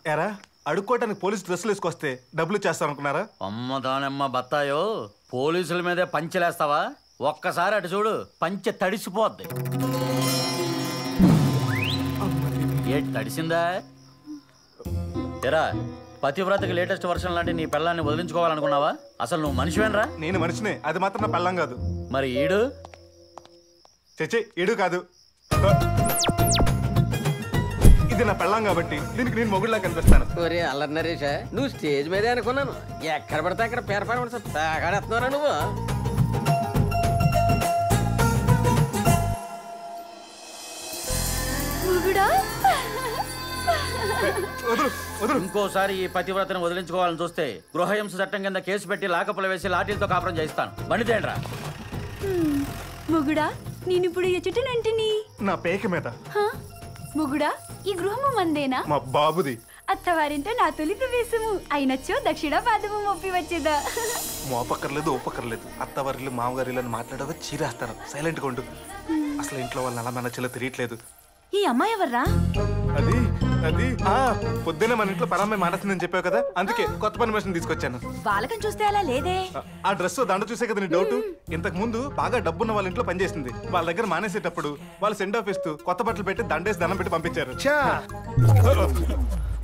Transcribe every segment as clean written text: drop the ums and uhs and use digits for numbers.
ఎరా అడుక్కోవటానికి పోలీసు డ్రెస్సులు వేసుకొస్తే డబ్బులు ఇచ్చేస్తారనుకున్నారా? అమ్మ దానమ్మ బత్తాయో, పోలీసుల మీదే పంచెలేస్తావా? ఒక్కసారి అటు చూడు, పంచె తడిసిపోద్ది. ఏ తడిసిందా? ఎరా పతివ్రతకి లేటెస్ట్ వర్షన్ లాంటి నీ పిల్లాన్ని వదిలించుకోవాలనుకున్నావా? అసలు నువ్వు మనిషివేనరా? నేను మనిషినే, అది మాత్రం నా పెళ్ళం కాదు. మరి ఈడు? చచ్చే ఈడు కాదు, ఇది నా పెళ్ళం కాబట్టి దీనికి నేను మొగుడులా కనిపిస్తాను. ఒరే అల్లరి నరేష, నువ్వు స్టేజ్ మీదే అనుకున్నాను. ఎక్కడ పడితే అక్కడ పేరపడతాగాడేస్తున్నారా నువ్వు? ఇంకోసారి ఈ పతివ్రతను వదిలించుకోవాలని చూస్తే గృహహింస చట్టం కింద కేసు పెట్టి లాకపులు వేసి లాఠీలతో కాపురం చేయిస్తాను. బండితేండ్రా ముగుడా, నేనిప్పుడు ఎచ్చుటనంటిని నా పేక మీద. ముగుడా, ఈ గృహము మందేనా? మా బాబుది. అత్తవారింట నా తొలి ప్రవేశము అయినచ్చో దక్షిణ పాదము మొప్పి వచ్చేదా? మోపక్కర్లేదు ఓపక్కర్లేదు, అత్తవారిల్లు మామగారిల్లు అని మాట్లాడగా చీరేస్తారు. సైలెంట్గా ఉండు. అసలు ఇంట్లో వాళ్ళని అలా మన చెల్లి తిరియట్లేదు. ఈ అమ్మాయి ఎవర్రా? అది అది పొద్దున్నే మన ఇంట్లో పరమ్మాయి మానేస్తుందని చెప్పావు కదా, అందుకే కొత్త పర్మిషన్ తీసుకొచ్చాను. బాలకం చూస్తే అలా లేదే. ఆ డ్రెస్ దండ చూసే కదా నీ డౌట్. ఇంతకు ముందు బాగా డబ్బున్న వాళ్ళ ఇంట్లో పనిచేసింది. వాళ్ళ దగ్గర మానేసేటప్పుడు వాళ్ళు సెండ్ ఆఫ్ ఇస్తూ కొత్త బట్టలు పెట్టి దండేసి దండం పెట్టి పంపించారు.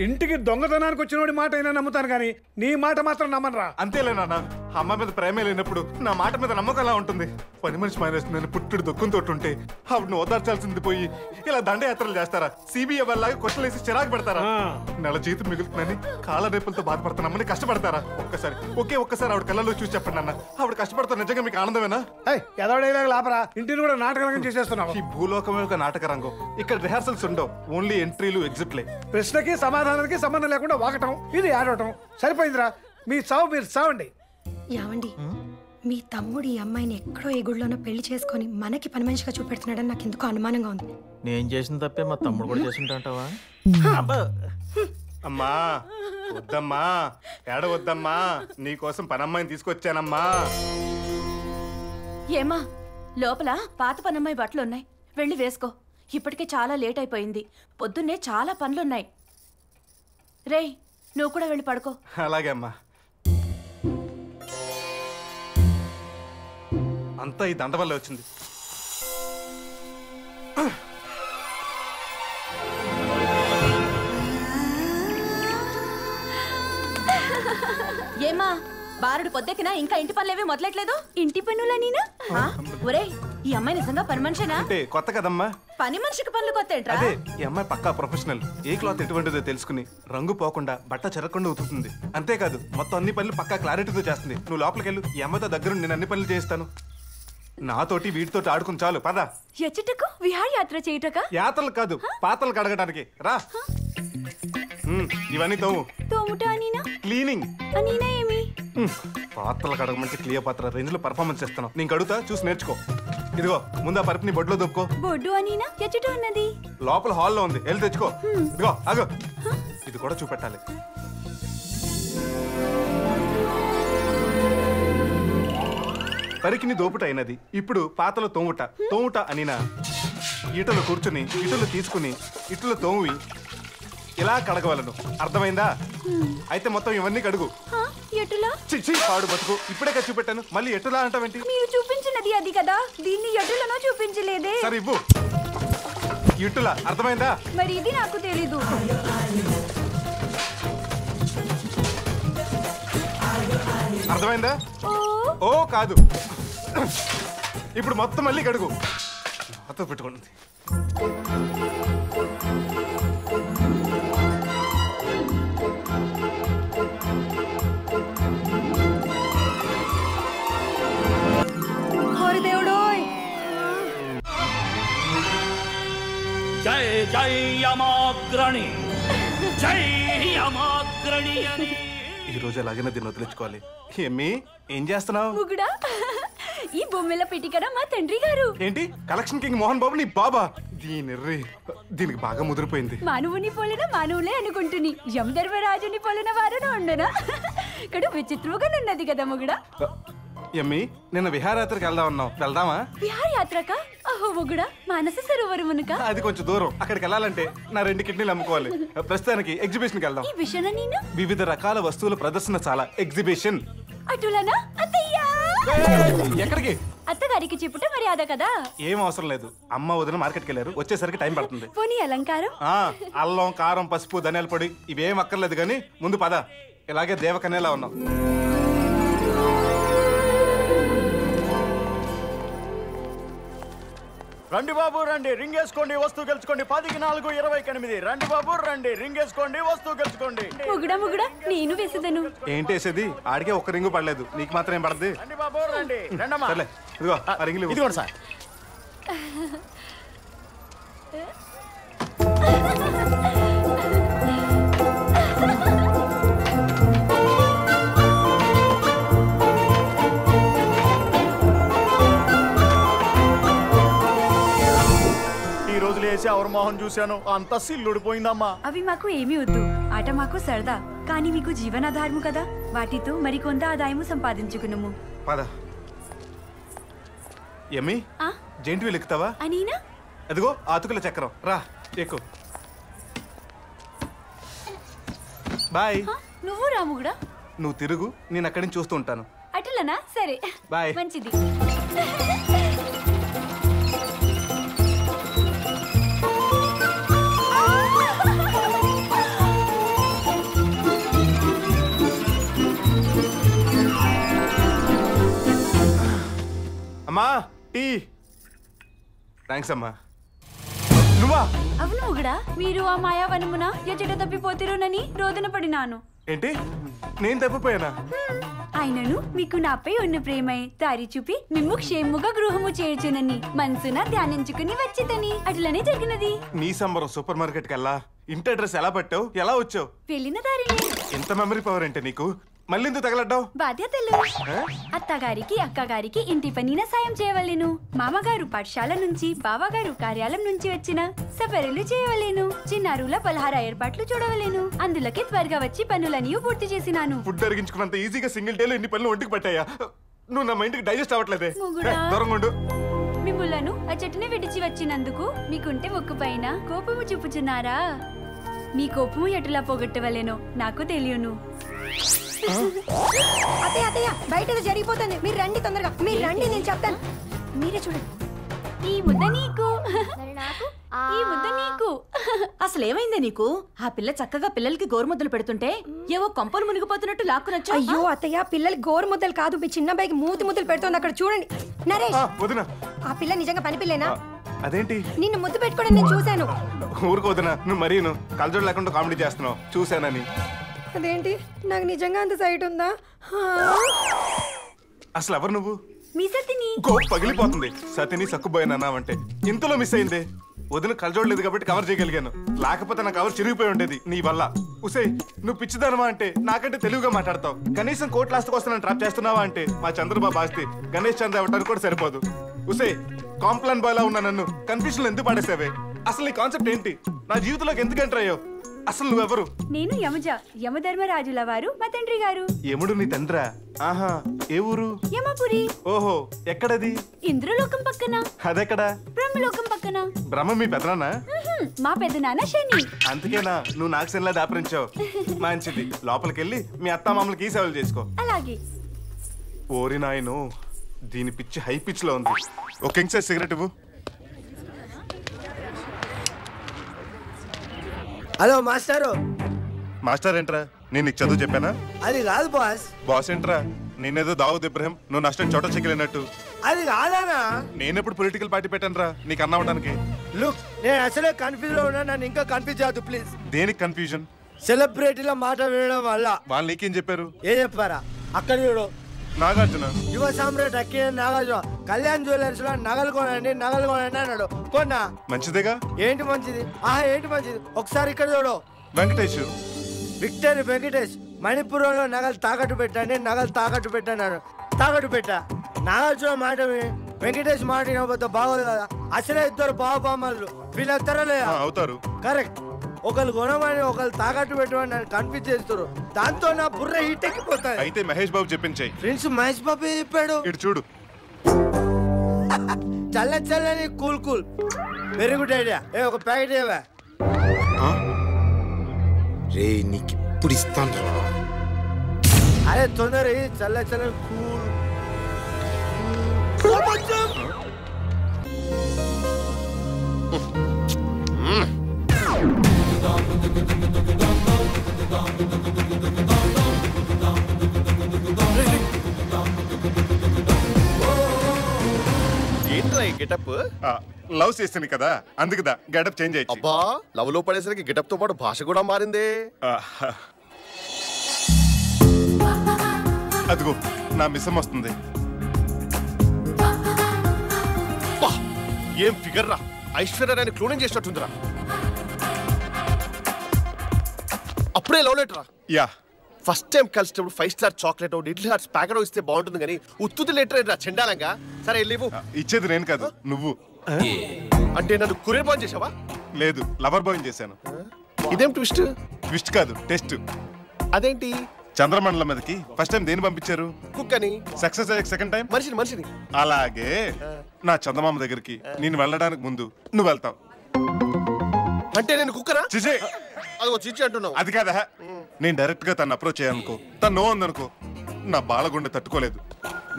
ఇంటికి దొంగతనానికి వచ్చినోడి మాట అయినా నమ్ముతాను కానీ నీ మాట మాత్రం నమ్మనరా. అంతేలే నాన్న, అమ్మ మీద ప్రేమే లేనప్పుడు నా మాట మీద నమ్మకం ఎలా ఉంటుంది? పని మనిషి మానేసి నేను పుట్టుడు దొక్కుని తోటుంటే ఆవిడని ఓదార్చాల్సింది పోయి ఇలా దండయాత్రలు చేస్తారా? సిబిఐ వాళ్ళగా కొట్టలేసి చిరాకు పెడతారా? నెల జీతం మిగులుతుందని కాళ్ళ రేపులతో బాధపడుతున్నామని కష్టపడతారా? ఒక్కసారి ఆవిడ కళ్ళలో చూసి చెప్పండి అన్న, ఆవిడ కష్టపడతా నిజంగా మీకు ఆనందమేనా? లాపరా, ఇంటిని కూడా నాటకరంగం చేసేస్తున్నావు. ఈ భూలోకమే ఒక నాటక రంగం. ఇక్కడ రిహార్సల్స్ ఉండవు, ఓన్లీ ఎంట్రీలు ఎగ్జిట్లే. ప్రశ్నకి సమాధానానికి సంబంధం లేకుండా వాకటం, ఇది ఆడటం. సరిపోయిందిరా, మీ సావు మీరు సావండి. యావండి, మీ తమ్ముడు ఈ అమ్మాయిని ఎక్కడో ఏ గుడిలోనో పెళ్లి చేసుకొని మనకి పని మనిషిగా చూపెడుతున్నాడని నాకు ఎందుకో అనుమానంగా ఉంది. నేను చేసిన తప్పే మా తమ్ముడు కూడా చేసింటావా? అమ్మా వద్దమ్మా, ఏడవద్దమ్మా, నీకోసం పనమ్మాయిని తీసుకొచ్చానమ్మా. ఏమా, లోపల పాత పనమ్మాయి బట్టలున్నాయి, వెళ్ళి వేసుకో. ఇప్పటికే చాలా లేట్ అయిపోయింది, పొద్దున్నే చాలా పనులున్నాయి. రేయ్, నువ్వు కూడా వెళ్ళి పడుకో. అలాగే అమ్మా. అంతా ఈ దండ వల్ల వచ్చింది. ఏమా, బారుడు పొద్దెక్కినా ఇంకా ఇంటి పనులేవి మొదలెట్లేదు? ఇంటి పనులా నీనా? ఒరేయ్, ఈ అమ్మాయి నిజంగా పని మనిషేనా? అంటే కొత్త కదమ్మా. పని మనిషికి పనులు కొత్త ఏంట్రా? అదే, ఈ అమ్మాయి పక్కా ప్రొఫెషనల్. ఏ క్లాత్ ఎటువంటిదో తెలుసుకుని రంగు పోకుండా బట్ట చెరగకుండా ఉతుకుతుంది. అంతేకాదు మొత్తం అన్ని పనులు పక్కా క్లారిటీతో చేస్తుంది. నువ్వు లోపలికి వెళ్ళు, ఈ అమ్మాయితో దగ్గర నేను అన్ని పనులు చేయిస్తాను. నాతోటి వీటితోటి ఆడుకుని చాలు, పద. ఎచ్చటకు విహారయాత్ర చేయటక? యాత్రలు కాదు, పాత్రలు కడగడానికి రా. ఇవన్నీ తోము. తోముట అనీనా? క్లీనింగ్ అనీనా ఏమి? పాత్రలు కడగమంటే క్లియర్ పాత్ర రేంజ్ లో పర్ఫార్మెన్స్ చేస్తున్నావు. నేను కడుగుతా, చూసి నేర్చుకో. ఇదిగో ముందు ఆ పరుపుని బొడ్లో దొప్పుకో. బొడ్డు అనీనా? ఎచ్చట ఉన్నది? లోపల హాల్లో ఉంది, వెళ్ళి తెచ్చుకో. ఇదిగో ఆగు, ఇది కూడా చూపెట్టాలి. పరికిని దోపుట అయినది. ఇప్పుడు పాతలో తోముట అనినా ఈటలు కూర్చుని ఇటులు తీసుకుని ఇటులు తోమి ఇలా కడగవలను. అర్థమైందా? అయితే మొత్తం ఇవన్నీ కడుగు. ఎటులా? చిచ్చి పాడు బతుకు, ఇప్పుడే కదా చూపెట్టాను, మళ్ళీ ఎటులా అంటావేంటి? మీరు చూపించినది అది కదా, దీన్ని ఎటులనో చూపించలేదే. సరే ఇవ్వు. ఇటులా, అర్థమైందా? మరి ఇది నాకు తెలీదు. అర్థమైందా? ఓ కాదు, ఇప్పుడు మొత్తం మళ్ళీ కడుగు. నాతో పెట్టుకోండి. జై జై యమాగ్రణి, జై యమాగ్రణి అని. ఈ రోజు ఎలాగైనా దీన్ని వదిలించుకోవాలి. ఏమి ఏం చేస్తున్నావు? ముగుడా, ఈ బొమ్మెల పిటికడ మా తండ్రి గారు. ఏంటి కలెక్షన్ కింగ్ మోహన్ బాబు నీ బాబా? దీనికి బాగా ముదిరిపోయింది. మానవుని పోలిన మానవులే అనుకుంటుని యమధర్మరాజుని పోలిన వారు ఉండనా? ఇక్కడ విచిత్రంగా ఉన్నది కదా ముగుడా. ఎమ్మి నిన్న విహారయాత్రకు వెళ్దామా? విహారయాత్రక? అహో మొగుడా, మానస సరోవరమునక? అది కొంచెం దూరం. అక్కడికి వెళ్ళాలంటే నా 2 కిడ్నీలు అమ్ముకోవాలి. ప్రస్తుతానికి ఎగ్జిబిషన్కి వెళ్దాం. ఈ విషయన నేను వివిధ రకాల వస్తువుల ప్రదర్శన, చాలా ఎగ్జిబిషన్. అటులనా అత్తయ్యా? ఎక్కడికి? అత్తగారికి చెప్పుట మర్యాద కదా. ఏం అవసరం లేదు. అమ్మ వదిన మార్కెట్కి వెళ్ళారు, వచ్చేసరికి టైం పడుతుంది. పోనీ అలంకారం? అల్లం, కారం, పసుపు, ధనియాల పొడి ఇవేం అక్కర్లేదు కానీ ముందు పద. ఇలాగే దేవకన్యలా ఉన్నాం. రండి బాబు రండి, రింగ్ వేసుకోండి, వస్తువు గెలుచుకోండి. 10కి 4 28. రండి బాబు రండి, రింగ్ వేసుకోండి, వస్తువు గెలుచుకోండి. ముగుడా నేను వేసేదను. ఏంటి వేసేది? ఆడికే ఒక్క రింగు పడలేదు, నీకు మాత్రం ఏం పడద్ది? రండి బాబు రండి. రండమ్మా. సర్లే, ఇదిగో ఆ రింగులు ఇదిగోండి సార్. ఈ రోజులు వేసి ఎవరి మొహం చూశాను, అంత సిల్లుడిపోయిందమ్మా. అవి మాకు ఏమీ వద్దు. ఆట మాకు సరదా, కానీ మీకు జీవనాధారము కదా. వాటితో మరికొంత ఆదాయము సంపాదించుకున్నాము. పద. ఎమ్మి జెంట్ వీల్ ఎక్కుతావా? అనీనా? అదిగో ఆతుకుల చక్రం. రా ఎక్కు. బాయ్. నువ్వు రాముగుడా? నువ్వు తిరుగు, నేను అక్కడి నుంచి చూస్తూ ఉంటాను. అటులనా? సరే బాయ్. మంచిది. అమ్మా టీ. థ్యాంక్స్ అమ్మా. నువ్వా? అవును మొగుడా, మీరు ఆ మాయావనమున ఎచ్చట తప్పిపోతిరునని రోదన పడినాను. ఏంటి, నేను తప్పిపోయానా? ఆయనను మీకు నాపై ఉన్న ప్రేమై దారి చూపి మిమ్ము క్షేముగా గృహము చేర్చునని మనసున ధ్యానించుకుని వచ్చితని. అట్లనే జరిగినది. నీ సంబరం సూపర్ మార్కెట్కి వెళ్ళా. ఇంటి అడ్రస్ ఎలా పట్టావు? ఎలా వచ్చావు? వెళ్ళిన దారిని. ఎంత మెమరీ పవర్ అంటే నీకు. మళ్ళీ ఎందుకు తగలడ్డావు? బాధ్యతలు. అత్తగారికి అక్కగారికి ఇంటి పనిన సాయం చేయవలేను. మామగారు పాఠశాల నుంచి, బావగారు కార్యాలయం నుంచి వచ్చిన సపర్యలు చేయవలేను. చిన్నారుల పలహార ఏర్పాట్లు చూడవలేను. అందులోకి త్వరగా వచ్చి పనులన్నీ పూర్తి చేసినాను. ఫుడ్ అరిగించుకున్నంత ఈజీగా సింగిల్ డేలో ఇన్ని పనులు ఒంటికి పట్టాయా? నువ్వు నా మైండ్కి డైజెస్ట్ అవ్వట్లేదే. దూరంగా ఉండు. మిమ్ములను ఆ చెట్టుని విడిచి వచ్చినందుకు మీకుంటే మొక్కు పైన కోపము చూపుచున్నారా? మీ కోపము ఎటులా పోగొట్టవలేనో నాకు తెలియను. అత్తయ్య అత్తయ్య, బయట ఏదో జరిగిపోతుంది. మీరు రండి తొందరగా. మీరు రండి, నేను చెప్తాను. మీరే చూడండి. ఈ ముద్ద నీకు, ఈ ముద్ద నీకు. అసలేమైందే నీకు? ఆ పిల్ల చక్కగా పిల్లలకి గోరుముద్దలు పెడుతుంటే ఏవో కొంపలు మునిగిపోతున్నట్టు లాక్కునొచ్చు. అయ్యో అత్తయ్య, పిల్లలకి గోరు ముద్దలు కాదు, మీ చిన్న అబ్బాయికి మూతి ముద్దలు పెడుతోంది. అక్కడ చూడండి. నరేష్, వదినా, ఆ పిల్ల నిజంగా పని పిల్లేనా? అదేంటి నిన్ను ముద్దు పెట్టుకోవడం నేను చూశాను. ఊరుకో వదినా, నువ్వు మరీను కలజోడు లేకుండా కామెడీ చేస్తున్నావు. చూశానని. అదేంటి, నాకు నిజంగా అంత సైట్ ఉందా? అసలు ఎవరు నువ్వు? మీ సతిని. గోప్ పగిలిపోతుంది. సతిని సక్కుపోయానన్నావంటే ఇంతలో మిస్ అయిందే. వదిన కలజోడలేదు కాబట్టి కవర్ చేయగలిగాను, లేకపోతే నా కవర్ చిరిగిపోయి ఉండేది నీ వల్ల. ఉసే, నువ్వు పిచ్చిదానవా అంటే నాకంటే తెలివిగా మాట్లాడతావు. కనీసం కోట్ల ఆస్తి కోసం ట్రాప్ చేస్తున్నావా అంటే మా చంద్రబాబు ఆస్తి గణేష్ చంద్ర అవ్వడానికి కూడా సరిపోదు. ఉసే, కాంప్లాన్ బాయ్ లా ఉన్నా నన్ను కన్ఫ్యూజన్ ఎందుకు పడేసావే? అసలు నీ కాన్సెప్ట్ ఏంటి? నా జీవితంలోకి ఎందుకు ఎంటర్ అయ్యావు? అసలు నువ్వెవరు? నేను యమజ, యమధర్మరాజుల వారు మా తండ్రి గారు. యముడు నీ తండ్రా? ఆహా, ఏ ఊరు? యమపురి. ఓహో, ఎక్కడది? ఇంద్రలోకం పక్కన. అదెక్కడా? బ్రహ్మలోకం పక్కన. బ్రహ్మ మీ పెదనాన్న? మా పెద్దనాన్న శని. అందుకేనా నువ్వు నాకు సెన్లా దాపరించావు? మంచిది, లోపలికెళ్ళి మీ అత్తామామలకి ఈ సేవలు చేసుకో. అలాగే. ఓరి నాయను, దీని పిచ్చి హై పిచ్ లో ఉంది. ఒక కింగ్ సైజ్ సిగరెట్ ఇవ్వు. హలో మాస్టారు. మాస్టర్ ఏంట్రా, నేను నీకు చదువు చెప్పానా? అది కాదు బాస్. బాస్ ఏంట్రా, నేనేదో దావుద్ ఇబ్రహీం, నువ్వు నష్టం చోట చెక్కిలేనట్టు. అది కాదానా? నేనెప్పుడు పొలిటికల్ పార్టీ పెట్టాను రా నీకు అన్నవడానికి? లుక్, నేను అసలే కన్ఫ్యూజ్ లో ఉన్నా, నన్ను ఇంకా కన్ఫ్యూజ్ చేయద్దు ప్లీజ్. దేనికి కన్ఫ్యూజన్? సెలబ్రిటీల మాట వినడం వల్ల. వాళ్ళు నీకేం చెప్పారు? ఏం చెప్పారా? అక్కడ చూడు, నాగార్జున యువ సామ్రాట్ అక్కినే నాగార్జున కళ్యాణ్ జ్యువెలర్స్ లో నగలు కొనండి అన్నాడు. కొన్నా. మంచిదేగా. ఏంటి మంచిది? ఆహా, ఏంటి మంచిది? ఒకసారి ఇక్కడ చూడు. వెంకటేష్, విక్టరీ వెంకటేష్ మణిపురంలో నగలు తాకట్టు పెట్టాను తాకట్టు పెట్టా. నాగార్జున మాట వెంకటేష్ మాట వినకపోతే బాగోదు కదా. అసలే ఇద్దరు బాబామ్మలు వీళ్ళెత్తరా లేదా? అవుతారు. కరెక్ట్. ఒకళ్ళు కొనమని ఒకళ్ళు తాకట్టు పెట్టమని నన్ను కన్ఫ్యూజ్ చేస్తారు. దాంతో నా బుర్ర హీట్ ఎక్కిపోతాయి. అయితే మహేష్ బాబు చెప్పించాయి. ఫ్రెండ్స్ మహేష్ బాబు చెప్పాడు. ఇటు చూడు. చల్లని cool cool very good idea. ఒక ప్యాకెట్ ఏవా? రే నీకు ఇప్పుడు ఇస్తాను. అరే తొందర చల్లని కూల్. ఏంట్రా ఈ గెటప్? లవ్ చేసింది కదా అందుకుదా గెటప్ చేంజ్ అయ్యి. అబ్బా లవ్ లో పడేసరికి గెటప్ తో పాటు భాష కూడా మారిందే. అదిగో నా మిసం వస్తుంది. ఏం ఫిగర్ రా, ఐశ్వర్యాన్ని క్లోనింగ్ చేసినట్టుందిరా. అప్పుడే లవ్ లెటర్ రా. యా ఫస్ట్ టైం కలిసినప్పుడు 5 star chocolate little hearts packet ఇస్తే బాగుంటుంది కానీ ఉత్తుది లెటర్ రా చెండాలంగా. సరే లేవు. ఇచ్చేది నేను కాదు నువ్వు. అంటే నన్ను కొరియర్ బాయ్ చేసావా? లేదు లవర్ బాయ్ చేశాను. ఇదేం ట్విస్ట్? ట్విస్ట్ కాదు టెస్ట్. అదేంటి? చంద్రమండలం మీదకి ఫస్ట్ టైం దేని పంపించారు? కుక్ అని. సక్సెస్ అయ్యే సెకండ్ టైం మనిషిని. అలాగే నా చందమామ దగ్గరికి నేను వెళ్ళడానికి ముందు నువ్వు వెళ్తావు. అంటే నేను కుక్కరా? చిచే అదిగో చిచి అంటున్నావు. అది కాదా, నేను డైరెక్ట్ గా తను అప్రోచ్ అయ్యానుకో, తను నో అందనుకో, నా బాలగుండె తట్టుకోలేదు.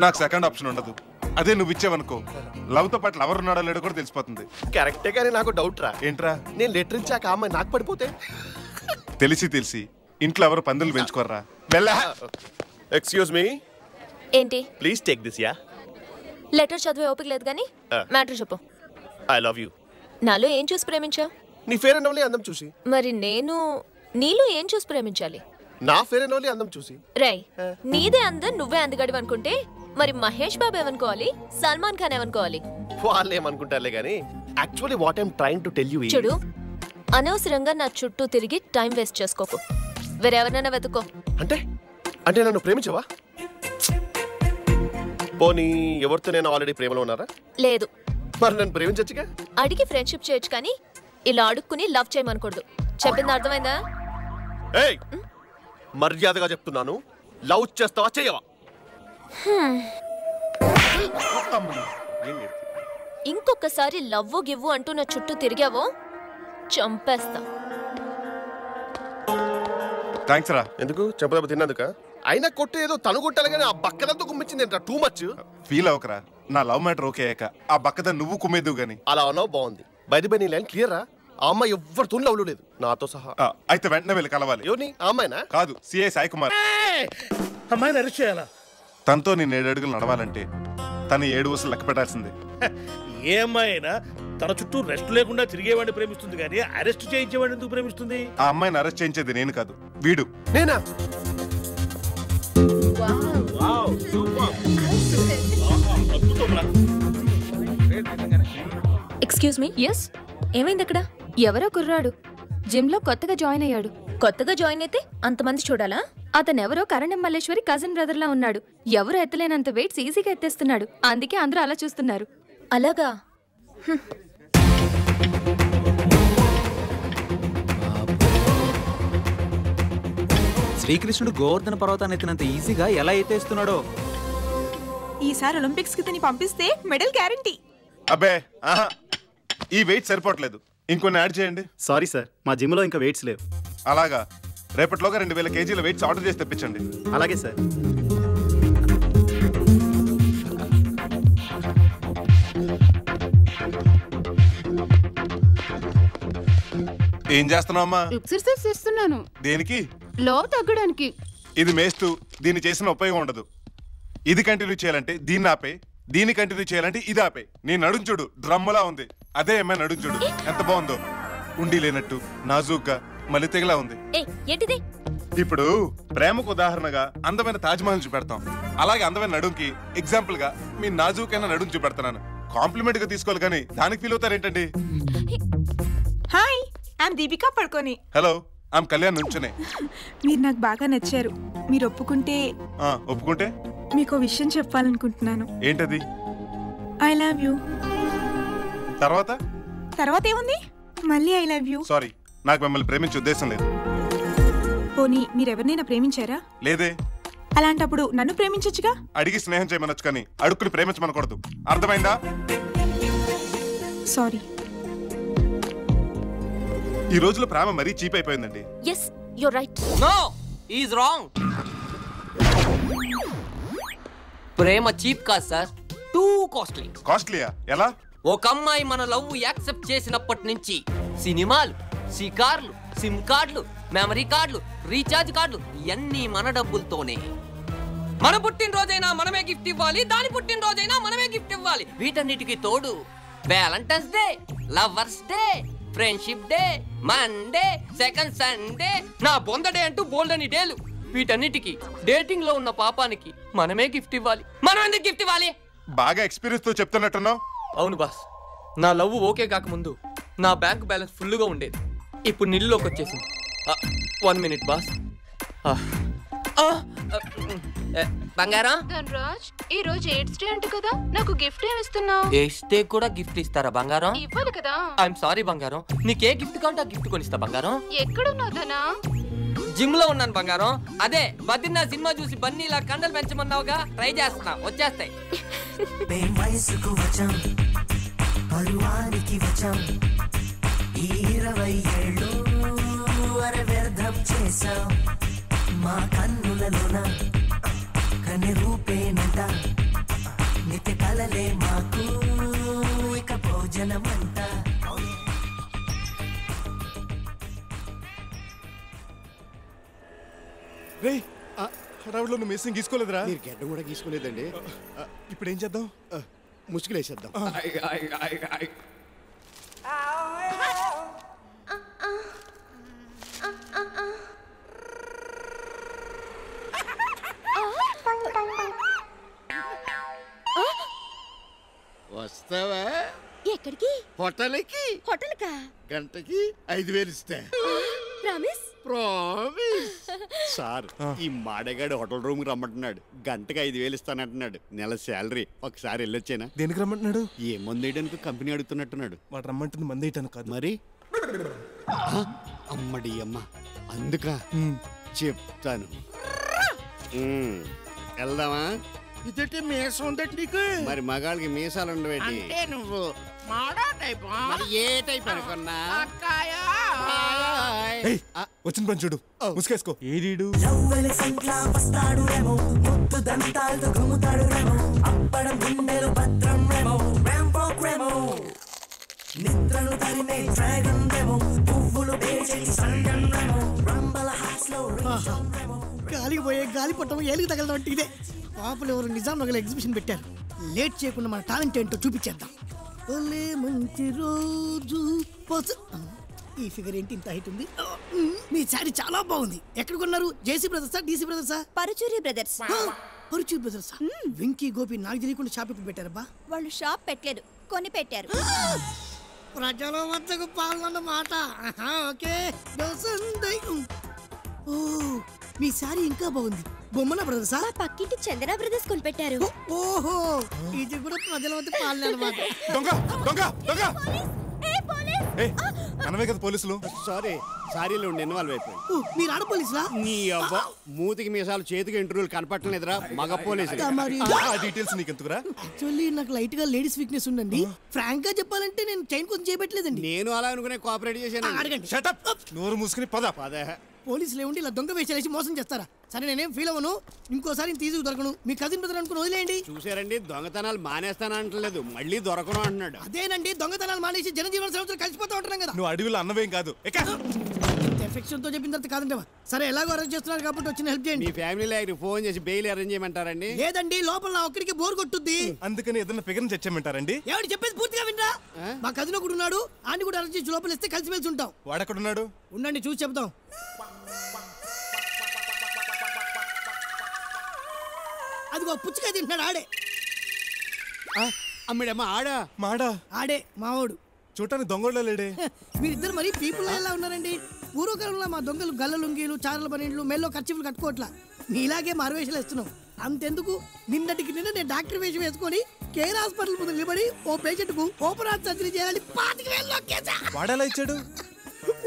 నాకు సెకండ్ ఆప్షన్ ఉండదు. అదే నువ్వు ఇచ్చావనుకో, లవ్ తో పాటు లవర్ ఉన్నాడో లేడో కూడా తెలిసిపోతుంది. కరెక్టే కానీ నాకు డౌట్ రా. ఏంట్రా? నేను లెటర్ ఇచ్చాక అమ్మాయి నాకు పడిపోతే? తెలిసి ఇంట్లో ఎవరు పందులు పెంచుకోర్రా. Excuse me. ఏంటి? Please take this. Yeah letter చదివే ఓపిక లేదు కానీ మ్యాటర్ చెప్పు. I love you. నాలో ఏం చూసి ప్రేమించావు? నీ ఫేర్ అండ్ లవ్లీ అందం చూసి. మరి నేను నీలో ఏం చూసి ప్రేమించాలి? నా ఫేర్ అండ్ లవ్లీ అందం చూసి. రై నీదే అందం నువ్వే అందగడివి అనుకుంటే మరి మహేష్ బాబు ఏమనుకోవాలి, సల్మాన్ ఖాన్ ఏమనుకోవాలి? వాళ్ళు ఏమనుకుంటారులే కానీ actually what I'm trying to tell you. చూడు, అనవసరంగా నా చుట్టూ తిరిగి టైం వేస్ట్ చేసుకోకు. వేరెవరినైనా వెతుక్కో. అంటే నన్ను ప్రేమించవా? పోనీ ఎవరితో నేను ఆల్రెడీ ప్రేమలో ఉన్నారా? లేదు. మరి నన్ను ప్రేమించచ్చుగా. అడిగి ఫ్రెండ్షిప్ చేయొచ్చు కానీ ఇలా అడుక్కుని లవ్ చేయమనకూడదు. చెప్పింది అర్థమైందా? ఏయ్ మర్యాదగా చెప్తున్నాను, లవ్ చేస్తావా చేయవా? ఇంకొకసారి లవ్వు గివ్వు అంటూ నా చుట్టూ తిరిగావో చంపేస్తా. థ్యాంక్స్ రా. ఎందుకు? చెప్పదెబ్బ తిన్నందుక? అయినా కొట్టు ఏదో తను కొట్టాలి కానీ ఆ బక్కదంతా కుమ్మించింది ఏంట్రా? Too much. ఫీల్ అవ్వకరా, నా లవ్ మ్యాటర్ ఓకే అయ్యాక ఆ బక్కద నువ్వు కుమ్మేదు గాని. అలా ఉన్నావు బాగుంది. బయట నీ లైన్ క్లియర్ రా. ఆ అమ్మాయి ఎవరితో లవ్లు లేదు నాతో సహా. అయితే వెంటనే వెళ్ళి కలవాలి. ఎవరిని? ఆ అమ్మాయినా? కాదు, సిఐ సాయి కుమార్. అమ్మాయిని అరెస్ట్ చేయాలా? తనతో నేను 7 అడుగులు నడవాలంటే తను 7 ఊసలు లెక్క పెట్టాల్సిందే. ఏ అమ్మాయి అయినా తన చుట్టూ రెస్ట్ లేకుండా తిరిగేవాడిని ప్రేమిస్తుంది కానీ అరెస్ట్ చేయించేవాడిని ఎందుకు ప్రేమిస్తుంది? ఆ అమ్మాయిని అరెస్ట్ చేయించేది నేను కాదు, వీడు. నేనా? Excuse me. ఎస్. ఏమైంది అక్కడ? ఎవరో కుర్రాడు జిమ్ లో కొత్తగా జాయిన్ అయ్యాడు. కొత్తగా జాయిన్ అయితే అంతమంది చూడాలా? అతనెవరో కరణం మల్లేశ్వరి కజిన్ బ్రదర్ లా ఉన్నాడు. ఎవరు ఎత్తలేనంత వెయిట్స్ ఈజీగా ఎత్తేస్తున్నాడు. అందుకే అందరూ అలా చూస్తున్నారు. అలాగా? శ్రీకృష్ణుడు గోవర్ధన పర్వతాన్ని ఎత్తినంత ఈజీగా ఎలా ఎత్తేస్తున్నాడో. ఈసారి ఒలింపిక్స్ కి తిని పంపిస్తే మెడల్ గ్యారంటీ. అబ్బే ఆహా, ఈ వెయిట్ సరిపోవట్లేదు, ఇంకొన్ని యాడ్ చేయండి. సారీ సార్, మా జిమ్ లో ఇంకా వెయిట్స్ లేవు. అలాగా, రేపటిలోగా 2000 కేజీల వెయిట్స్ ఆర్డర్ చేసి తెప్పించండి. అలాగే సార్. ఏం చేస్తున్నావు అమ్మా? ఎక్సర్సైజ్ చేస్తున్నాను. దేనికి? లో తగ్గడానికి. ఇది మేస్తూ దీన్ని చేసిన ఉపయోగం ఉండదు. ఇది కంటిన్యూ చేయాలంటే దీన్ని ఆపే, దీన్ని కంటిన్యూ చేయాలంటే ఇది ఆపే. నీ నడుం చూడు, డ్రమ్ములా ఉంది. అదే అమ్మాయి నడుం చూడు ఎంత బాగుందో. ఉండి లేనట్టు నాజూగ్గా మళ్ళీ తెగలా ఉంది. ఇప్పుడు ప్రేమకు ఉదాహరణగా అందమైన తాజ్మహల్ చూపెడతాం, అలాగే అందమైన నడుంకి ఎగ్జాంపుల్ గా మీ నాజూకైన నడుం చూపెడుతున్నాను. కాంప్లిమెంట్ గా తీసుకోవాలి కానీ దానికి ఫీల్ అవుతారేంటండి? Hi, I'm Deepika Padukone. Hello, I'm Kalyan Nunchune. మీరు నాకు బాగా నచ్చారు. మీరు ఒప్పుకుంటే ఒప్పుకుంటే మీకు విషయం చెప్పాలనుకుంటున్నాను. ఏంటది? I love you. తర్వాత తర్వాత ఏముంది? మళ్ళీ ఐ లవ్ యూ. సారీ, నాకు మిమ్మల్ని ప్రేమించే ఉద్దేశం లేదు. పోనీ మీరెవరినైనా ప్రేమించారా? లేదే. అలాంటప్పుడు నన్ను ప్రేమించొచ్చుగా. అడిగి స్నేహం చేయమనొచ్చు కానీ అడుక్కుని ప్రేమించమనకూడదు. అర్థమైందా? సారీ. ఈ రోజులో ప్రేమ మరీ చీప్ అయిపోయిందండి. Yes you're right. No is wrong. ప్రేమ చీప్ కాదు సార్, టూ కాస్ట్లీ. కాస్ట్లీయా? ఎలా? ఒక అమ్మాయి మన లవ్ యాక్సెప్ట్ చేసినప్పటి నుంచి సినిమాలు, షికార్లు, సిమ్ కార్డులు, మెమరీ కార్డులు, రీఛార్జ్ కార్డులు ఇవన్నీ మన డబ్బులతోనే. మన పుట్టినరోజైనా మనమే గిఫ్ట్ ఇవ్వాలి, దాని పుట్టినరోజైనా మనమే గిఫ్ట్ ఇవ్వాలి. వీటన్నిటికి తోడు Valentine's day, lovers day, friendship day, Monday, second Sunday, నా బొందడే అంటూ బోల్డ్ అని డేలు. వీటన్నిటికి డేటింగ్ లో ఉన్న పాపానికి మనమే గిఫ్ట్ ఇవ్వాలి. మనం ఎందుకు గిఫ్ట్ ఇవ్వాలి? బాగా ఎక్స్పీరియన్స్ తో చెప్తున్నట్టున్నావు. అవును బాస్, నా లవ్ ఓకే కాకముందు నా బ్యాంక్ బ్యాలెన్స్ ఫుల్గా ఉండేది. ఇప్పుడు నిల్లులోకి వచ్చేసింది. 1 minute బాస్. బంగారం, ధనరాజ్, ఈ రోజు ఎయిడ్స్ డే అంట కదా, నాకు గిఫ్ట్ ఏమి ఇస్తున్నావు? ఎయిడ్స్ డే కూడా గిఫ్ట్ ఇస్తారా బంగారం? ఇవ్వాలి కదా. ఐఎమ్ సారీ బంగారం, నీకే గిఫ్ట్ కావాలంటే ఆ గిఫ్ట్ కొనిస్తా బంగారం. ఎక్కడున్నావు ధనా? జిమ్ లో ఉన్నాను బంగారం. అదే బద్రీనాథ్ సినిమా చూసి బన్నీలా కండలు పెంచమన్నావుగా, ట్రై చేస్తున్నా, వచ్చేస్తాయి. వయసుకు వచ్చాం, పరువానికి వచ్చాం, 20 ఏళ్ళు అరే వ్యర్థం చేశాం. మా కన్నులలోన కని రూపేనంట, నిత్య కలలే మాకు ఇక భోజనమంట. రే, హడావుడిలో నువ్వు మిస్సింగ్ గీసుకోలేదురా? మీరు గడ్డం కూడా గీసుకోలేదండి. ఇప్పుడు ఏం చేద్దాం? ముసుగులేసేద్దాం. వస్తావా? ఎక్కడికి? హోటల్కి. హోటల్కా? గంటకి 5,000 ఇస్తా. ప్రామిస్? ప్రామిస్. సార్, ఈ మాడగాడు హోటల్ రూమ్ కి రమ్మంటున్నాడు. గంటకి 5,000 ఇస్తానంటున్నాడు. నెల శాలరీ. ఒకసారి వెళ్ళొచ్చేనా? దేనికి రమ్మంటున్నాడు? ఏ మందు వేయడానికి కంపెనీ అడుగుతున్నట్టున్నాడు. వాడు రమ్మంటుంది మంది వేయటాను కాదు. మరి అమ్మడి అమ్మ, అందుక చెప్తాను. వెళ్దామా? ఇదైతే మీసం ఉందట నీకు. మరి మగాళ్ళకి మీసాలు ఉండవేటి? అంటే నువ్వు మాడా టైప్. మరి ఏ టైప్ అనుకున్నా? వచ్చిన పని చూడు, ముసుకేసుకో. ఏడీడు రవ్వలి సంట్లా వస్తాడు రేమో, ముద్దు దంతాలతో గుమ్ముతాడు రేమో, అప్పడం గుండెలు భద్రం రేమో, ర్యాంపో రేమో, నిద్రను తరిమే డ్రాగన్ రేమో, పువ్వులు పేచేటి సంగం రేమో, రంబల హాస్లో రేమో. గాలికి పోయే గాలి పట్టం ఏలికి తగలడం అంటే ఇదే. పాపలు ఎవరు నిజాం నగల ఎగ్జిబిషన్ పెట్టారు. లేట్ చేయకుండా మన టాలెంట్ ఏంటో చూపించేద్దాం. ఓలే మంచి రోజు. ఈ ఫిగర్ ఏంటి ఇంత హైట్ ఉంది? మీ శారీ చాలా బాగుంది. ఎక్కడ కొన్నారు? జేసీ బ్రదర్సా, డీసీ బ్రదర్సా? పరుచూరి బ్రదర్స్. పరుచూరి బ్రదర్సా? వెంకీ గోపి నాకు తెలియకుండా షాప్ ఎప్పుడు పెట్టారబ్బా? వాళ్ళు షాప్ పెట్టలేదు, కొని పెట్టారు. ప్రజల వద్దకు పాల్గొన్న మాట. ఓకే. ఓ, మీ శారీ ఇంకా బాగుంది. బొమ్మన బ్రదర్సా? పక్కింటి చందన బ్రదర్స్ కొని పెట్టారు. ఓహో, ఇది కూడా ప్రజల వద్ద పాలన అన్నమాట. దొంగ దొంగ దొంగ. అనవే కదా పోలీసులు. సారీ, సారీలో ఉండి ఇన్వాల్వ్ అయిపోయి. మీరు ఆడ పోలీసులా? నీ అవ్వ, మూతికి మీసాలు చేతికి ఇంటర్వ్యూలు కనపట్టలేదురా? మగ పోలీసులు. డీటెయిల్స్ నీకెందుకురా? యాక్చువల్లీ నాకు లైట్ గా లేడీస్ వీక్నెస్ ఉందండి. ఫ్రాంక్ గా చెప్పాలంటే నేను చైన్ కోసం చేయబెట్టలేదండి. నేను అలా అనుకునే కోఆపరేట్ చేశాను. అడగండి. నోరు మూసుకుని పద. పోలీసులు ఏముండి ఇలా దొంగ వేసేసి మోసం చేస్తారా? సరే, నేనేం ఫీల్ అవ్వను. ఇంకోసారి తీసుకు దొరకను. మీ కజిన్ బ్రదర్ అనుకుని వదిలేయండి. చూసారండి, దొంగతనాలు మానేస్తానంటలేదు, మళ్ళీ దొరకను అంటున్నాడు. అదేనండి, దొంగతనాలు మానేసి జనజీవన సంవత్సరం కలిసిపోతూ ఉంటున్నాం కదా. నువ్వు అడవిలో అన్నవేం కాదు. ఎఫెక్షన్ తో చెప్పిన తర్వాత కాదంటే. సరే, ఎలాగో అరెస్ట్ చేస్తున్నారు కాబట్టి వచ్చిన హెల్ప్ చేయండి. మీ ఫ్యామిలీ ఫోన్ చేసి బెయిల్ అరేంజ్ చేయమంటారండి? లేదండి, లోపల నా ఒక్కడికి బోర్ కొట్టుద్ది. అందుకని ఏదైనా ఫిగర్ చచ్చేయమంటారండి? ఎవరు చెప్పేది పూర్తిగా వినరా? మా కజిన్ ఒకడు ఉన్నాడు, ఆన్ని కూడా అరెస్ట్ చేసి లోపల ఇస్తే కలిసి మెలిసి ఉంటాం. వాడెక్కడున్నాడు? ఉండండి, చూసి చెప్తాం. అదిగో పుచ్చుకాయ తింటున్నాడు. ఆడే అమ్మిడమ్మ. ఆడా? మాడా? ఆడే మావాడు. చూడటానికి దొంగలో లేడే. మీరిద్దరు మరీ పీపుల్ ఎలా ఉన్నారండి? పూర్వకాలంలో మా దొంగలు గల్ల లుంగీలు, చారల పన్నెండ్లు, మెల్లో ఖర్చులు కట్టుకోవట్లా. నీలాగే మారువేషాలు వేస్తున్నావు. అంతెందుకు, నిన్నటికి నిన్న నేను డాక్టర్ వేషం వేసుకొని కేర్ హాస్పిటల్ ముందు నిలబడి ఓ పేషెంట్ కు ఓపెన్ హార్ట్ సర్జరీ చేయాలని 25,000 నొక్కేసా. వాడేలా ఇచ్చాడు?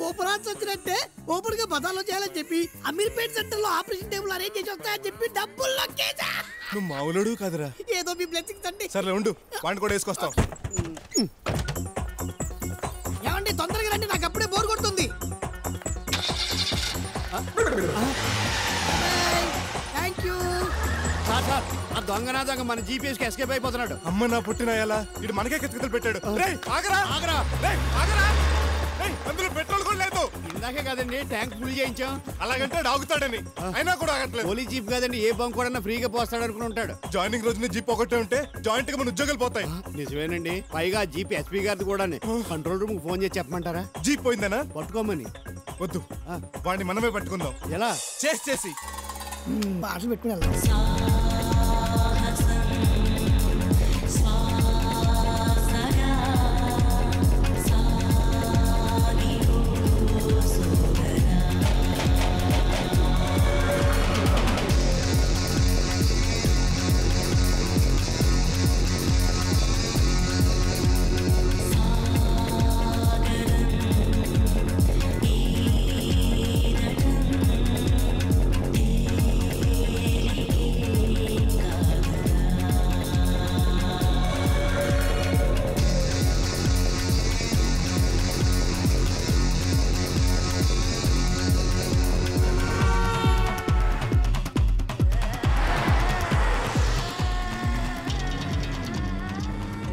ఓపెన్ హార్ట్ సర్జరీ అంటే ఓపెన్ గా బదాలో చేయాలని చెప్పి అమీర్పేట్ సెంటర్ లో ఆపరేషన్ టేబుల్ అరేంజ్ చేసి వస్తాయని చెప్పి డబ్బులు నొక్కేసా. నువ్వు మామూలుడు కాదురా. ఏదో మీ బ్లెస్సింగ్స్ అండి. సర్లే ఉండు, వాడిని కూడా వేసుకొస్తావు. ఏమండి తొందరగా రండి, నాకు అప్పుడే బోర్ కొడుతుంది. Thank you. సార్ ఆ దొంగనా దొంగ మన జీపీఎస్ కి ఎస్కేప్ అయిపోతున్నాడు. అమ్మ నా పుట్టిన ఎలా ఇటు మనకే కితకితలు పెట్టాడు. రేయ్ ఆగరా ఆగరా, రేయ్ ఆగరా, రేయ్ అందులో పెట్రోల్ కూడా లేదు. ఇందాకే కదండి ట్యాంక్ ఫుల్ చేయించాం. అలాగంటే ఆగుతాడని, అయినా కూడా ఆగట్లేదు. పోలీస్ జీప్ కదండి, ఏ బంక్ కూడా ఫ్రీగా పోస్తాడు అనుకుని ఉంటాడు. జాయినింగ్ రోజున జీప్ ఒకటే ఉంటే జాయింట్ గా మన ఉద్యోగాలు పోతాయి. నిజమేనండి, పైగా జీప్ ఎస్పీ గారిది కూడా కంట్రోల్ రూమ్ ఫోన్ చేసి చెప్పమంటారా? జీప్ పోయిందనా? పట్టుకోమని. వద్దు, వాడిని మనమే పట్టుకుందాం. ఎలా? చేసి పాటలు పెట్టుకుని వెళ్దాం.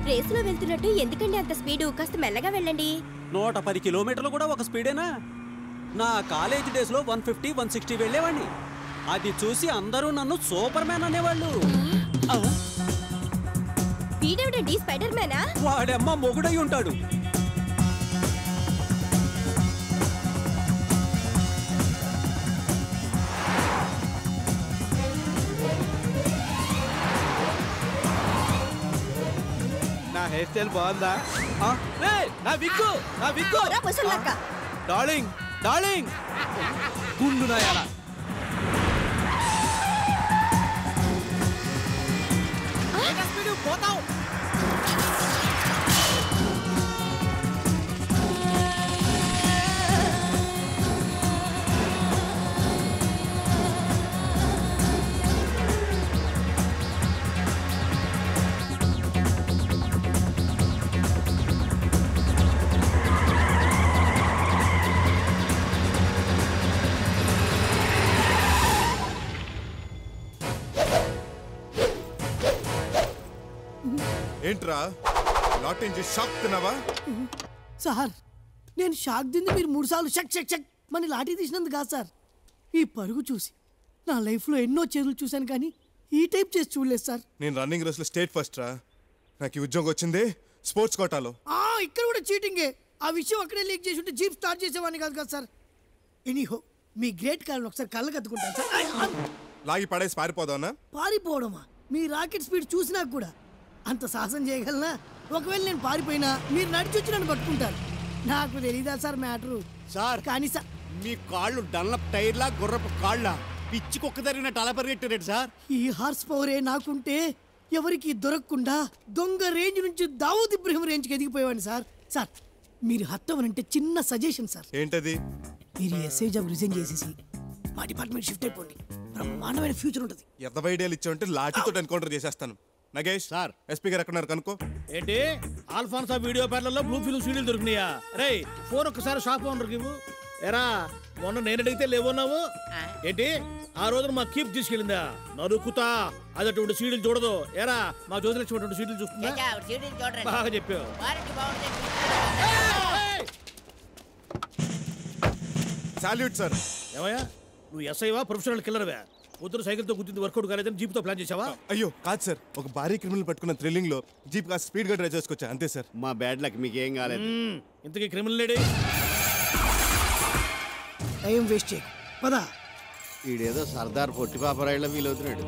రేసులో వెళ్తున్నట్టు ఎందుకండి అంత స్పీడు? కాస్త మెల్లగా వెళ్ళండి. 110 కిలోమీటర్లు కూడా ఒక స్పీడేనా? నా కాలేజ్ డేస్ లో 150, 160 వెళ్ళేవాడిని. అది చూసి అందరూ నన్ను సూపర్ మ్యాన్ అనేవాళ్ళు. వీడెవడండి స్పైడర్ మ్యానా? వాడమ్మ మొగుడై ఉంటాడు. నా హెయిర్ స్టైల్ బాగుందా? నా విగ్గు డార్లింగ్ డార్లింగ్ గుండు నాయాల. పోతావు. ఏంట్రా లాటింగ్ చేసి షాక్ తిన్నావా? సార్ నేను షాక్ తింది మీరు 3 సార్లు షక్ షక్ షక్ మన లాఠీ తీసినందుకు కాదు సార్. ఈ పరుగు చూసి నా లైఫ్లో ఎన్నో చేతులు చూశాను కానీ ఈ టైప్ చేసి చూడలేదు సార్. నేను రన్నింగ్ రేస్లో స్టేట్ ఫస్ట్ రా. నాకు ఈ ఉద్యోగం వచ్చింది స్పోర్ట్స్ కోటాలో. ఇక్కడ కూడా చీటింగే. ఆ విషయం అక్కడే లీక్ చేసి ఉంటే జీప్ స్టార్ట్ చేసేవాడిని కాదు కదా సార్. ఎనీహో మీ గ్రేట్ కాలను ఒకసారి కళ్ళకు కత్తుకుంటాను సార్. లాగి పడేసి పారిపోదావునా? పారిపోవడమా? మీ రాకెట్ స్పీడ్ చూసినా కూడా అంత సాహసం చేయగలనా? ఒకవేళ నేను పారిపోయినా మీరు నడిచొచ్చి నన్ను పట్టుకుంటారు. నాకు తెలీదా సార్ మ్యాటరు సార్. కానీ సార్ మీ కాళ్ళు డన్లప్ టైర్లా గుర్రపు కాళ్ళ పిచ్చి కుక్క జరిగినట్టు అలా పరిగెట్టారు సార్. ఈ హార్స్ పవరే నాకుంటే ఎవరికి దొరకకుండా దొంగ రేంజ్ నుంచి దావూద్ ఇబ్రహీం రేంజ్కి ఎదిగిపోయేవాడిని సార్. సార్ మీరు హత్తవనంటే చిన్న సజెషన్ సార్. ఏంటది? మీరు ఎస్ఐ జాబ్ రిజైన్ చేసేసి మా డిపార్ట్మెంట్ షిఫ్ట్ అయిపోండి. బ్రహ్మాండమైన ఫ్యూచర్ ఉంటుంది. ఎంత ఐడియాలు ఇచ్చావంటే లాఠీతో ఎన్కౌంటర్ చేసేస్తాను. నగేష్ సార్, ఎస్పీ గారు ఎక్కడున్నారు కనుకో. ఏంటి ఆల్ఫాన్సా వీడియో పార్లర్లో బ్లూ ఫిల్మ్ సీడీలు దొరికినాయా? రే ఫోన్ ఒక్కసారి షాప్ ఓనర్కి ఇవ్వు. ఎరా మొన్న నేను అడిగితే లేవున్నావు ఏంటి? ఆ రోజున మా కీప్ తీసుకెళ్ళిందా? నరుకుతా. అది అటువంటి సీడీలు చూడదు. ఎరా మా జ్యోతిలక్ష్మి అటువంటి సీడీలు చూస్తుందా? బాగా చెప్పావు. Salute sir. ఏమయ్యా నువ్వు ఎస్ఐవా ప్రొఫెషనల్ కిల్లర్వా? పొద్దున సైకిల్తో గుర్తింది వర్కౌట్ కాలేదని జీప్తో ప్లాన్ చేసావా? అయ్యో కాదు సార్, ఒక భారీ క్రిమినల్ పట్టుకున్న థ్రిల్లింగ్ లో జీప్ కాస్త స్పీడ్ గా డ్రైవ్ చేసుకొచ్చా అంతే సార్. మా బ్యాడ్ లక్ మీకేం కాలేదు. ఇంతకీ క్రిమినల్ లేడీ? టైం వేస్ట్ చేయకు పదా. ఈడేదో సర్దార్ పొట్టి పాపరాయిలా ఫీల్ అవుతున్నాడు.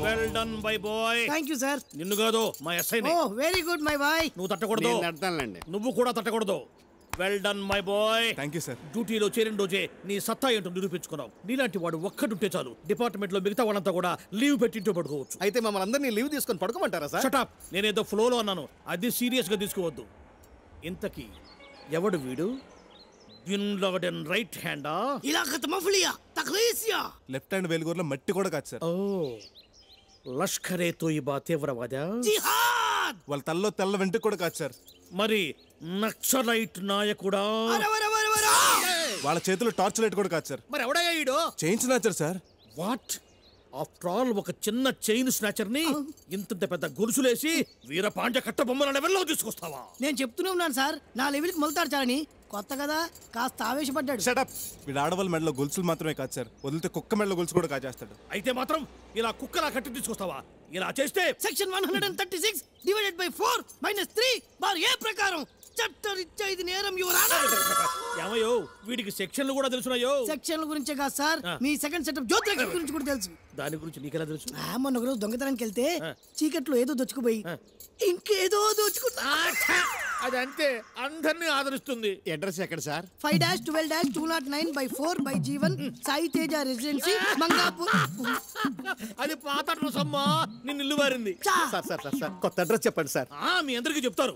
Well done by boy. Thank you sir. నిన్ను కాదు మా SI. Oh very good my boy. నువ్వు తట్టకూడదు. నడతానులేండి. నువ్వు కూడా తట్టకూడదు. Well done my boy. Thank you sir. డ్యూటీలో చేరిన రోజే నీ సత్తా ఏంటో నిరూపించుకున్నావు. నీలాంటి వాడు ఒక్కడుంటే చాలు డిపార్ట్మెంట్ లో మిగతా వాళ్ళంతా కూడా లీవ్ పెట్టింటూ పడుకోవచ్చు. అయితే మమ్మల్ని అందరినీ లీవ్ తీసుకొని పడుకోమంటారా సార్? Shut up. నేనేదో ఫ్లోలో అన్నాను, అది సీరియస్ గా తీసుకోవద్దు. ఇంతకీ ఎవడు వీడు? బిన్ లాడెన్ రైట్ హ్యాండా? లెఫ్ట్ హ్యాండ్ వెలుగురులో మట్టి కూడా కాదు సార్. ఓ, లష్కరే తోయిబా తీవ్రవాద? వాళ్ళ తల్లో తెల్ల వెంట్రుక కూడా కాదు సార్. మరి నక్సలైట్ నాయకుడా? వాళ్ళ చేతిలో టార్చ్ లైట్ కూడా కాదు సార్. మరి ఎవడయ్యా ఈడు? Chain snatcher sir. What? After all ఒక చిన్న చైన్ స్నాచర్ ని ఇంత పెద్ద గొలుసులేసి వీరపాండ్య కట్ట బొమ్మల లెవెల్లో తీసుకొస్తావా? నేను చెప్తూనే ఉన్నాను సార్, నా లెవెల్కి మొలుతాడు చాలని. కొత్త కదా, కాస్త ఆవేశపడ్డాడు. షటప్. వీడు ఆడవాళ్ళ మెడలో గొలుసులు మాత్రమే కాదు సార్, వదిలితే కుక్క మెడలో గొలుసు కూడా కాజేస్తాడు. అయితే మాత్రం ఇలా కుక్కలా కట్టి తీసుకొస్తావా? ఇలా చేస్తే సెక్షన్ 136 డివైడెడ్ బై 4 - 3 బార్ ఏ ప్రకారం చట్టరీత్యా ఇది నేరం యువరానా. ఏమయ్యో, వీడికి సెక్షన్లు కూడా తెలుసున్నాయో? సెక్షన్ల గురించే కాదు సార్, మీ సెకండ్ సెటప్ జ్యోతిలక్ష్మి గురించి కూడా తెలుసు. దాని గురించి నీకెలా తెలుసు? మొన్న ఒకరోజు దొంగతనానికి వెళ్తే చీకట్లో ఏదో దొచ్చుకుపోయి ఇంకేదో దోచుకున్నా. అదంతే, అందరినీ ఆదరిస్తుంది. అడ్రస్ ఎక్కడ sir? 5-12-209/4 by G1 Sai Teja residency Mangapur. అది పాత అడ్రస్ అమ్మా, నిన్ను ఇల్లు వారింది. సార్ సార్ సార్ సార్ కొత్త అడ్రస్ చెప్పండి సార్. మీ అందరికీ చెప్తారు.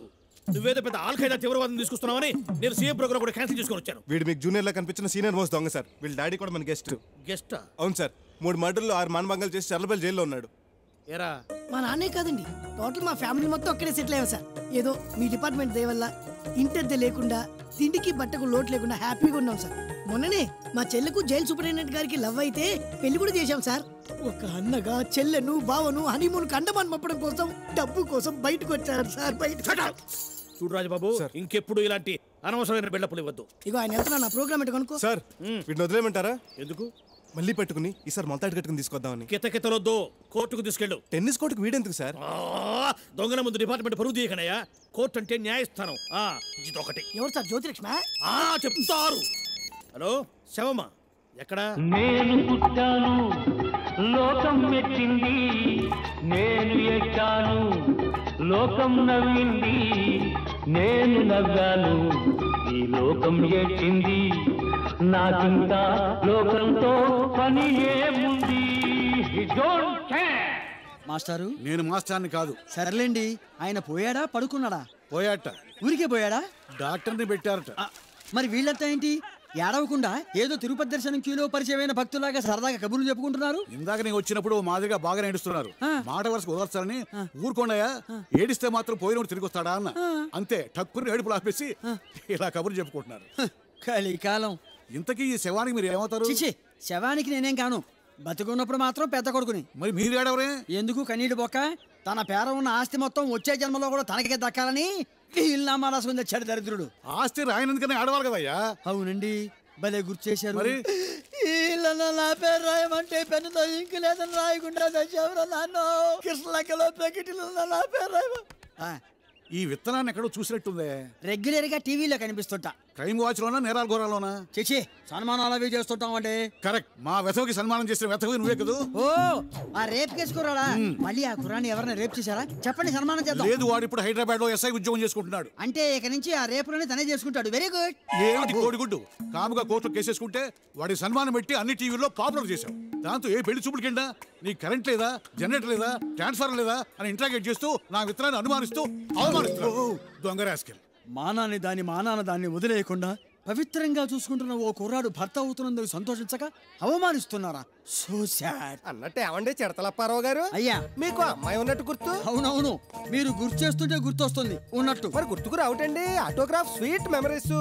నువ్వేదో పెద్ద ఆల్ఖైదా తీవ్రవాదం తీసుకొస్తున్నావని నేను సీఎం ప్రోగ్రామ్ కూడా క్యాన్సిల్ చేసుకొని వచ్చాను. వీడు మీకు జూనియర్ లా కనిపించిన సీనియర్ మోస్ట్ దొంగ సార్. వీళ్ళ డాడీ కూడా మన గెస్ట్. గెస్టా? అవును సార్. 3 మర్డర్లు 6 మానభంగాలు చేసి చర్లపల్లి జైల్లో ఉన్నాడు. ఏరా, మా నాన్నే కాదండి, టోటల్ మా ఫ్యామిలీ మొత్తం అక్కడే సెటిల్ అయ్యాం సార్. ఏదో మీ డిపార్ట్మెంట్ దయ వల్ల ఇంటద్దె లేకుండా తిండికి బట్టకు లోటు లేకుండా హ్యాపీగా ఉన్నాం సార్. మొన్ననే మా చెల్లెకు జైలు సూపరింటెండెంట్ గారికి లవ్ అయితే పెళ్లి కూడా చేశాం సార్. ఒక అన్నగా చెల్లెను బావను హనీమూన్ కండమాన్ పంపడం కోసం డబ్బు కోసం బయటకు వచ్చారు సార్. బయట చూడు రాజబాబు, ఇంకెప్పుడు ఇలాంటి అనవసరమైన బిల్డప్లు ఇవ్వద్దు. ఇగో ఆయన వెళ్తున్నా, నా ప్రోగ్రామ్ ఎటు కనుక్కో. సార్ వీటిని వదిలేమంటారా? ఎందుకు? మళ్ళీ పెట్టుకుని ఈసారి మొలతాడు కట్టుకుని తీసుకొద్దామని. కితకితలొద్దు, కోర్టుకు తీసుకెళ్ళు. టెన్నిస్ కోర్టుకు వీడెందుకు సార్? దొంగల ముందు డిపార్ట్మెంట్ పరువు తీయకనయ్యా. కోర్టు అంటే న్యాయస్థానం. ఇదొకటి. ఎవరు సార్? జ్యోతిలక్ష్మి చెప్తారు. హలో, శవమా ఎక్కడ? నేను పుట్టాను, లోకం మెచ్చింది. నేను ఎక్కాను, లోకం నవ్వింది. నేను నవ్వాను, ఈ లోకం ఏడ్చింది. నాకింకా లోకంతో పని ఏముంది? మాస్టారు, నేను మాస్టర్ని కాదు. సరేలేండి. ఆయన పోయాడా పడుకున్నాడా? పోయాట. ఊరికే పోయాడా? డాక్టర్ని పెట్టారట. మరి వీళ్ళంతా ఏంటి ఏడవకుండా ఏదో తిరుపతి దర్శనం క్యూలో పరిచయమైన భక్తులాగా సరదాగా కబుర్లు చెప్పుకుంటున్నారు? ఇందాక నేను వచ్చినప్పుడు మాదిరిగా బాగా ఏడుస్తున్నారు. మాట వరుసకు ఓదార్చాలని ఊరుకోండయా, ఏడిస్తే మాత్రం పోయినోడు తిరిగి వస్తాడా అన్న. అంతే, టక్కుని ఏడుపులు ఆపేసి ఇలా కబుర్లు చెప్పుకుంటున్నారు. కలికాలం. ఇంతకీ ఈ శవానికి మీరు ఏమవుతారు? చిచి, శవానికి నేనేం కాను. బతుకున్నప్పుడు మాత్రం పెద్ద కొడుకుని. మరి మీరు ఏడవరే? ఎందుకు కన్నీటి బొక్క? తన పేర ఉన్న ఆస్తి మొత్తం వచ్చే జన్మలో కూడా తనకే దక్కాలని ఇల్లామా రాసుకుని తెచ్చాడు దరిద్రుడు. ఆస్తి రాయనందుకనే ఆడవాలి కదయ్యా. అవునండి, భలే గుర్తు చేశారు. మరి నా పేరు రాయమంటే పెన్నుతో ఇంకు లేదని రాయకుండా తెచ్చావురా నాన్న. కృష్ణలక్కలో ప్యాకెట్లు నా పేరు రాయమా. ఈ విత్తనాన్ని ఎక్కడో చూసినట్టుందే. రెగ్యులర్ గా టీవీలో కనిపిస్తుంటా. క్రైమ్ వాచ్ లోనా, నేరాల ఘోరాలోనా? చేచి సన్మానాలు అవి చేస్తుంటాం అంటే. కరెక్ట్. మా వెతవకి సన్మానం చేసిన వెతవి నువ్వే కదా. ఓ, ఆ రేప్ కేసు కుర్రాడా? మళ్ళీ ఆ కుర్రాన్ని ఎవరైనా రేప్ చేశారా? చెప్పండి, సన్మానం చేద్దాం. లేదు, వాడు ఇప్పుడు హైదరాబాద్ లో ఎస్ఐ ఉద్యోగం చేసుకుంటున్నాడు. అంటే ఇక నుంచి ఆ రేపులని తనే చేసుకుంటాడు. Very good. ఏమిటి కోడిగుడ్డు? కాముగా కోర్టులో కేసేసుకుంటే వాడి సన్మానం పెట్టి అన్ని టీవీల్లో పాపులర్ చేశావు. దాంతో ఏ పెళ్లి చూపులు కింద నీ కరెంట్ లేదా, జనరేటర్ లేదా, ట్రాన్స్ఫార్మర్ లేదా అని ఇంట్రాగేట్ చేస్తూ నా విత్తనాన్ని అనుమానిస్తూ అవమానిస్తున్నావు. దొంగ రాస్కెల్. మానాన్ని దాన్ని వదిలేయకుండా పవిత్రంగా చూసుకుంటున్న ఓ కుర్రాడు భర్త అవుతున్నందుకు సంతోషించక అవమానిస్తున్నారా? So sad. అన్నట్టు ఏమండి చిడతలప్పారావు గారు, అయ్యా మీకు అమ్మాయి ఉన్నట్టు గుర్తు? అవునవును, మీరు గుర్తు చేస్తుంటే గుర్తొస్తుంది ఉన్నట్టు. మరి గుర్తుకు రావటండి. Autograph, sweet memories.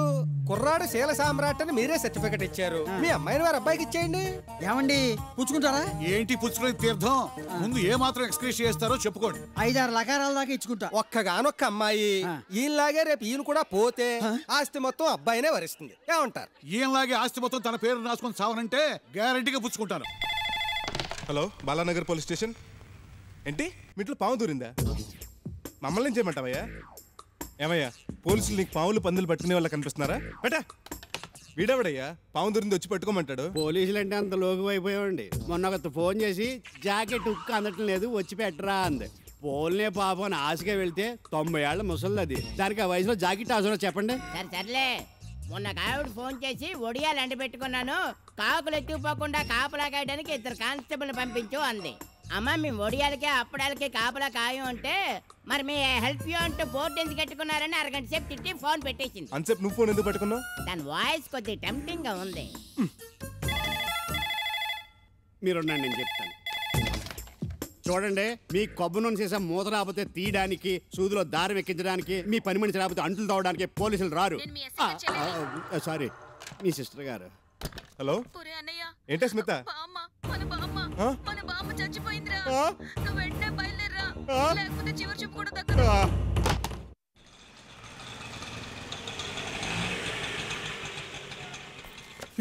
కుర్రాడు శీల సామ్రాట్ అని మీరే సర్టిఫికెట్ ఇచ్చారు. మీ అమ్మాయిని వారి అబ్బాయికి ఇచ్చేయండి. ఏమండి, పుచ్చుకుంటారా? ఏంటి పుచ్చుకునే తీర్థం? ముందు ఏ మాత్రం ఎక్స్ప్రెస్ చేస్తారో చెప్పుకోండి. 5-6 లకారాల దాకా ఇచ్చుకుంటా. ఒక్కగానొక్క అమ్మాయి. ఈయనలాగే రేపు ఈయన కూడా పోతే ఆస్తి మొత్తం అబ్బాయినే వరిస్తుంది. ఏమంటారు? ఈయనలాగే ఆస్తి మొత్తం తన పేరు రాసుకొని సావనంటే గ్యారంటీగా పుచ్చుకుంటాను. Hello, Balanagar police station. ఏంటి మీట్లో పాము దూరిందా? మమ్మల్ని ఏం చేయమంటావయ్యా? ఏమయ్యా, పోలీసులు నీకు పాములు పందులు పట్టుకునే వాళ్ళ కనిపిస్తున్నారా? బేటా, వీడెవడయ్యా పాము దూరింది వచ్చి పట్టుకోమంటాడు? పోలీసులు అంటే అంత లోగు అయిపోయావండి. మొన్న ఒక ఫోన్ చేసి జాకెట్ ఉక్కు అందటం లేదు, వచ్చి పెట్టరా అంది. పోల్నే పాపం ఆశగా వెళ్తే 90 ఏళ్ల ముసలిది అది. దానికి ఆ వయసులో జాకెట్ అవసరం చెప్పండి. సర్లే మొన్న కావిడ ఫోన్ చేసి ఒడియాలు ఎండ పెట్టుకున్నాను, కాకులు ఎత్తుకుపోకుండా కాపలా కాయడానికి 2 కానిస్టేబుల్ పంపించు అంది. అమ్మ మీ ఒడియాలకి అప్పడాలకి కాపలా కాయం అంటే మరి మీ హెల్ప్ యూ అంటూ బోర్డు ఎందుకు కట్టుకున్నారని అరగంట సేపు తిట్టి ఫోన్ పెట్టేసింది. అంతసేపు నువ్వు ఫోన్ ఎందుకు పట్టుకున్నావు? దాని వాయిస్ కొద్ది టెంప్టింగ్ గా ఉంది. మీరున్నాను, నేను చెప్తాను. చూడండి, మీ కొబ్బరి నూనె సీసా మూత రాకపోతే తీయడానికి, సూదిలో దారం ఎక్కించడానికి, మీ పని మనిషి రాకపోతే అంట్లు తవ్వడానికి పోలీసులు రారు. సారీ, మీ సిస్టర్ గారు. హలో ఏంటే స్మిత?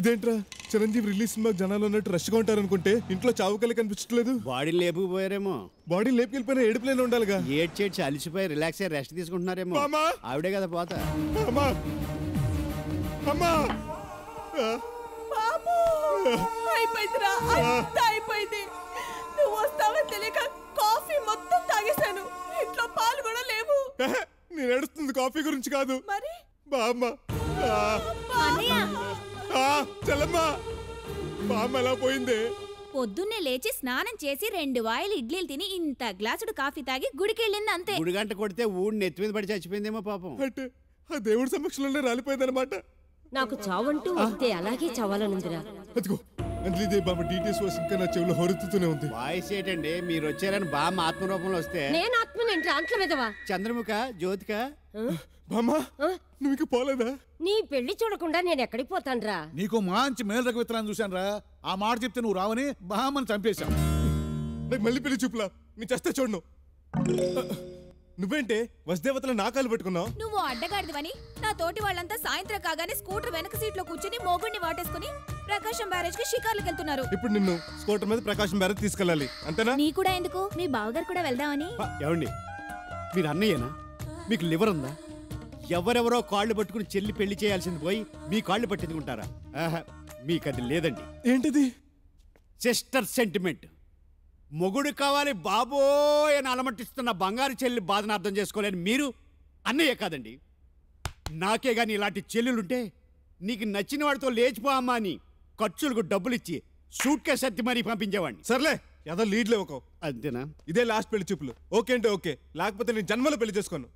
ఇదేంట్రా చిరంజీవి రిలీజ్ సినిమా జనాలు ఉన్నట్టు రష్గా ఉంటారు అనుకుంటే ఇంట్లో చావుకల్లి కనిపించట్లేదు. బాడీని లేపుకుపోయారేమో. బాడీని లేపుకెళ్ళిపోయినా ఏడుపులేని ఉండాలిగా. ఏడ్చేడ్చి అలిసిపోయి రిలాక్స్ అయ్యి రెస్ట్ తీసుకుంటున్నారేమో. ఆవిడే కదా పోతా. అయిపోయింది. నువ్వు వస్తావని తెలియక కాఫీ మొత్తం తాగేశాను. ఇంట్లో పాలు కూడా లేవు. నేను ఏడుస్తుంది కాఫీ గురించి కాదు, మరి బామ్మ. చల్లమ్మా, బామ్మ ఎలా పోయింది? పొద్దున్నే లేచి స్నానం చేసి 2 వాయిలు ఇడ్లీలు తిని ఇంత గ్లాసుడు కాఫీ తాగి గుడికెళ్ళింది అంతే. గుడిగంట కొడితే ఊడి నెత్తి మీద పడి చచ్చిపోయిందేమో పాపం. అంటే ఆ దేవుడి సమక్షంలోనే రాలిపోయిందనమాట. నాకు చావంటూ వస్తే అలాగే చావాలనుందిరా. అదిగో అంజలిదేవి బామ్మ డీటెయిల్స్ వాయిస్ ఇంకా నా చెవిలో హొరుతుతూనే ఉంది. వాయిస్ ఏంటండి, మీరు వచ్చారని బామ్మ ఆత్మరూపంలో వస్తే నేను ఆత్మనేంటి అంట్ల మీదవా? చంద్రముఖ జ్యోతిక బామ్మ నువ్వు ఇక పోలేదా? నీ పెళ్లి చూడకుండా నేను ఎక్కడికి పోతానురా? నీకు మంచి మేలు విత్తనాన్ని చూశాను రా. ఆ మాట చెప్తే నువ్వు రావని బామ్మని చంపేశావు. నాకు మళ్ళీ పెళ్లి చూపులా, నీ చేస్తే చూడను. నువ్వేంటే వసుదేవతల నాకాలు పెట్టుకున్నావు? నువ్వు అడ్డగాడిదివని నా తోటి వాళ్ళంతా సాయంత్రం కాగానే స్కూటర్ వెనక సీట్లో కూర్చుని మోగుడిని వాటేసుకుని ప్రకాశం బ్యారేజ్ కి షికార్లకు వెళ్తున్నారు. ఇప్పుడు నిన్ను స్కూటర్ మీద ప్రకాశం బ్యారేజ్ తీసుకెళ్ళాలి అంతేనా? నీ కూడా ఎందుకు, మీ బావగారు కూడా వెళ్దామని. ఏమండి, మీరు అన్నయ్యనా? మీకు లివర్ ఉందా? ఎవరెవరో కాళ్ళు పట్టుకుని చెల్లి పెళ్లి చేయాల్సింది పోయి మీ కాళ్ళు పట్టించుకుంటారా? మీకు అది లేదండి. ఏంటిది? Sister sentiment. మొగుడు కావాలి బాబోయ్ అని అలమటిస్తున్న బంగారు చెల్లి బాధను అర్థం చేసుకోలేని మీరు అన్నయ్య కాదండి. నాకే గాని ఇలాంటి చెల్లెలుంటే నీకు నచ్చిన వాడితో లేచిపో అమ్మా అని ఖర్చులకు డబ్బులు ఇచ్చి సూట్ కేసు ఎత్తి మరీ పంపించేవాడిని. సర్లే ఏదో లీడ్ లేవుకో. అంతేనా? ఇదే లాస్ట్ పెళ్లి చూపులు. ఓకే అంటే ఓకే, లేకపోతే నేను జన్మలో పెళ్లి చేసుకోను.